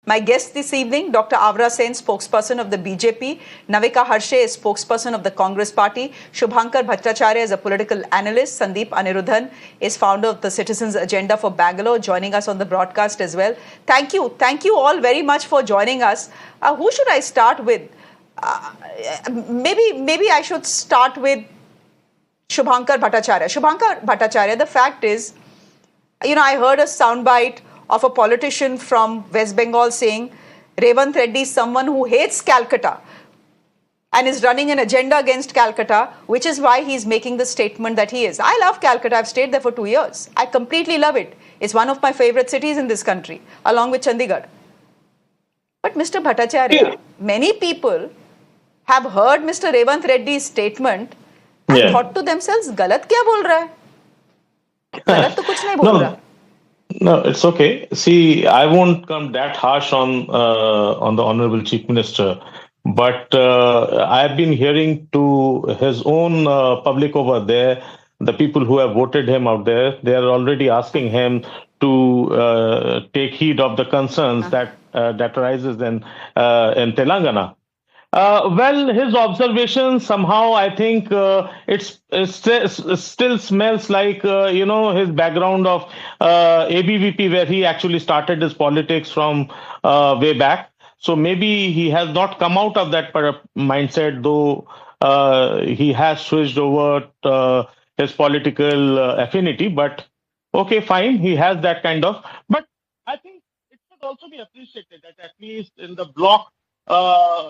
My guest this evening, Dr. Avra Sen, spokesperson of the BJP, Navika Harshe is spokesperson of the Congress Party, Shubhankar Bhattacharya is a political analyst, Sandeep Anirudhan is founder of the Citizens Agenda for Bangalore, joining us on the broadcast as well. Thank you all very much for joining us. Who should I start with? Maybe I should start with Shubhankar Bhattacharya. Shubhankar Bhattacharya, the fact is, I heard a soundbite of a politician from West Bengal saying Revanth Reddy is someone who hates Calcutta and is running an agenda against Calcutta, which is why he's making the statement that he is. I love Calcutta. I've stayed there for 2 years. I completely love it. It's one of my favorite cities in this country, along with Chandigarh. But Mr. Bhattacharya, many people have heard Mr. Revanth Reddy's statement and thought to themselves, "Galat kya bol raha hai? Galat to kuch nahi bol raha." No, it's okay. See, I won't come that harsh on the Honorable Chief Minister, but I've been hearing to his own public over there, the people who have voted him out there, they are already asking him to take heed of the concerns that arises in Telangana. Well, his observation somehow, I think it still smells like, his background of ABVP, where he actually started his politics from way back. So maybe he has not come out of that mindset, though he has switched over his political affinity. But okay, fine, he has that kind of. But I think it should also be appreciated that at least in the bloc,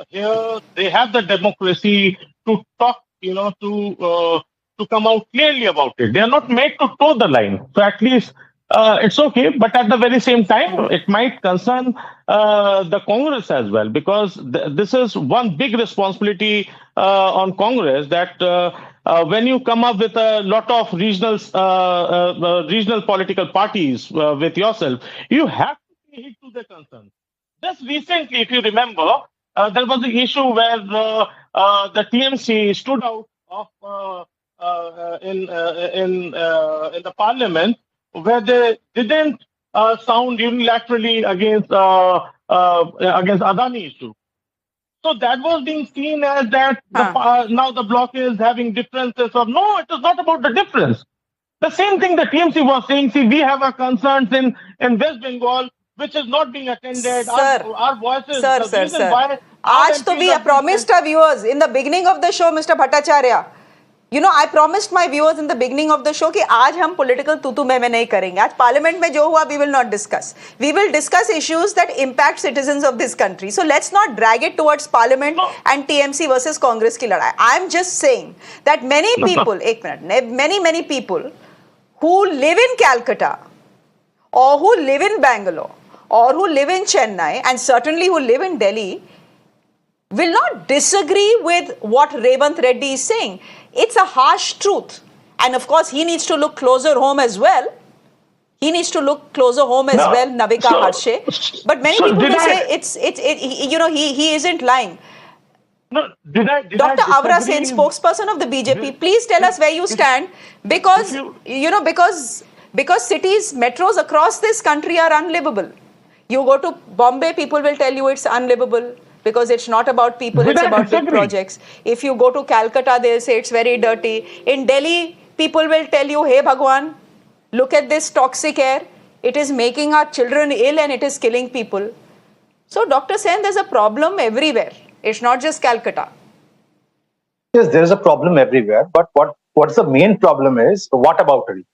here they have the democracy to talk, to come out clearly about it. They are not made to toe the line. So at least it's okay. But at the very same time, it might concern the Congress as well, because this is one big responsibility on Congress, that when you come up with a lot of regional political parties with yourself, you have to pay heed to the concerns. Just recently, if you remember, there was an issue where the TMC stood out in the parliament, where they didn't sound unilaterally against Adani issue. So that was being seen as that now the bloc is having differences. Or no, it is not about the difference. The same thing the TMC was saying. See, we have our concerns in West Bengal, which is not being attended. Our voices. Sir. Aaj to we promised our viewers in the beginning of the show, Mr. Bhattacharya. I promised my viewers in the beginning of the show कि आज हम political तू मैं नहीं करेंगे. आज parliament में जो हुआ, we will not discuss. We will discuss issues that impact citizens of this country. So let's not drag it towards parliament and TMC versus Congress की लड़ाई. I'm just saying that many people, many people who live in Calcutta or who live in Bangalore or who live in Chennai and certainly who live in Delhi will not disagree with what Revanth Reddy is saying. It's a harsh truth. And of course, he needs to look closer home as well. Navika Harshe. But many people will say he isn't lying. No, Dr. Avra Sen, spokesperson of the BJP, please tell us where you stand, because cities, metros across this country are unlivable. You go to Bombay, people will tell you it's unlivable because it's not about people, it's about big projects. If you go to Calcutta, they'll say it's very dirty. In Delhi, people will tell you, hey Bhagwan, look at this toxic air. It is making our children ill and it is killing people. So Dr. Sen, there's a problem everywhere. It's not just Calcutta. Yes, there is a problem everywhere. But what's the main problem is whataboutery.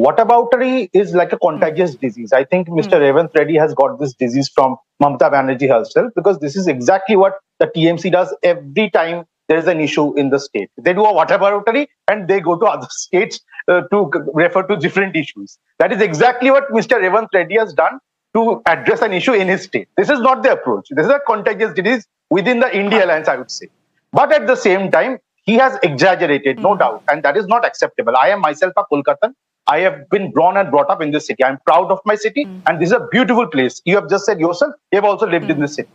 Whataboutery is like a contagious disease. I think Mr. Revanth Reddy has got this disease from Mamata Banerjee herself, because this is exactly what the TMC does every time there is an issue in the state. They do a whataboutery and they go to other states to refer to different issues. That is exactly what Mr. Revanth Reddy has done to address an issue in his state. This is not the approach. This is a contagious disease within the India alliance, I would say. But at the same time, he has exaggerated, no doubt, and that is not acceptable. I am myself a Kolkatan. I have been born and brought up in this city. I'm proud of my city, and this is a beautiful place. You have just said yourself, you have also lived in this city.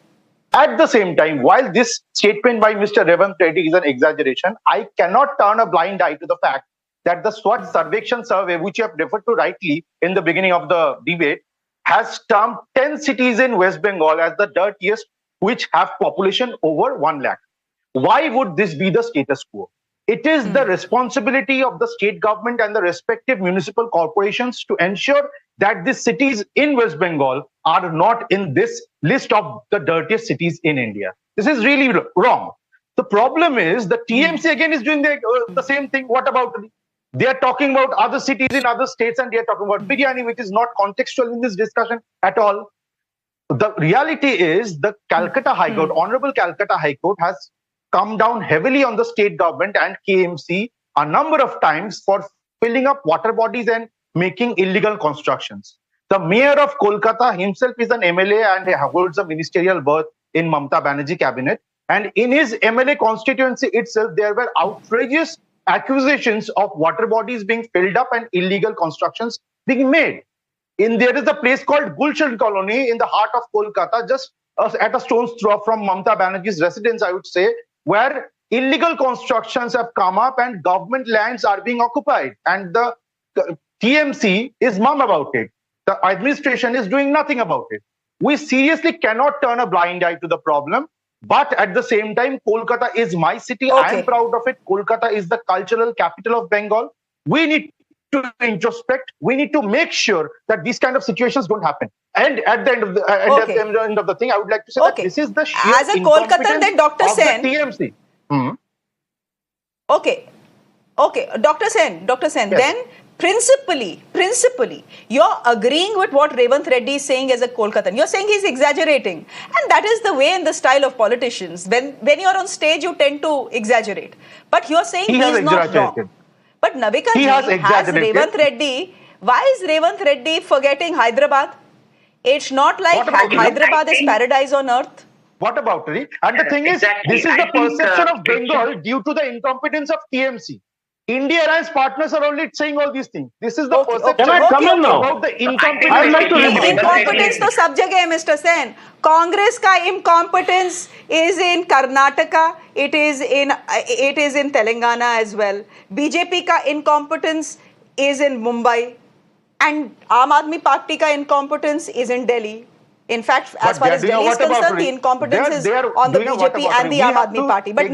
At the same time, while this statement by Mr. Revanth Reddy is an exaggeration, I cannot turn a blind eye to the fact that the SWOT Sarvekshan survey, which you have referred to rightly in the beginning of the debate, has termed 10 cities in West Bengal as the dirtiest, which have population over 1 lakh. Why would this be the status quo? It is the responsibility of the state government and the respective municipal corporations to ensure that the cities in West Bengal are not in this list of the dirtiest cities in India. This is really wrong. The problem is the TMC again is doing the same thing. What about they are talking about other cities in other states and they are talking about biryani, which is not contextual in this discussion at all. The reality is the Calcutta High Court, Honorable Calcutta High Court has come down heavily on the state government and KMC a number of times for filling up water bodies and making illegal constructions. The mayor of Kolkata himself is an MLA and holds a ministerial berth in Mamata Banerjee cabinet. And in his MLA constituency itself, there were outrageous accusations of water bodies being filled up and illegal constructions being made. There is a place called Gulshan Colony in the heart of Kolkata, just at a stone's throw from Mamata Banerjee's residence, I would say, where illegal constructions have come up and government lands are being occupied. And the TMC is mum about it. The administration is doing nothing about it. We seriously cannot turn a blind eye to the problem. But at the same time, Kolkata is my city. I am proud of it. Kolkata is the cultural capital of Bengal. We need to introspect. We need to make sure that these kind of situations don't happen. And at the end of the, end of the thing, I would like to say that this is the sheer as a Kolkatan, then Dr. Sen. The TMC. Okay, Dr. Sen, yes. Then principally, you're agreeing with what Revanth Reddy is saying as a Kolkatan. You're saying he's exaggerating. And that is the way and the style of politicians. When you're on stage, you tend to exaggerate. But you're saying he's not wrong. But Navika ji has Revanth Reddy. Why is Revanth Reddy forgetting Hyderabad? It's not like Hyderabad is paradise on earth. What about it? And the thing is, this is the perception of Bengal due to the incompetence of TMC. India Alliance partners are only saying all these things. This is the perception about the incompetence. I would like to incompetence to sab jagah hai, Mr. Sen. Congress ka incompetence is in Karnataka. It is in Telangana as well. BJP ka incompetence is in Mumbai, and Aam Aadmi Party ka incompetence is in Delhi. In fact, as far as Delhi is concerned, the incompetence is on the BJP and the Aam Aadmi Party. But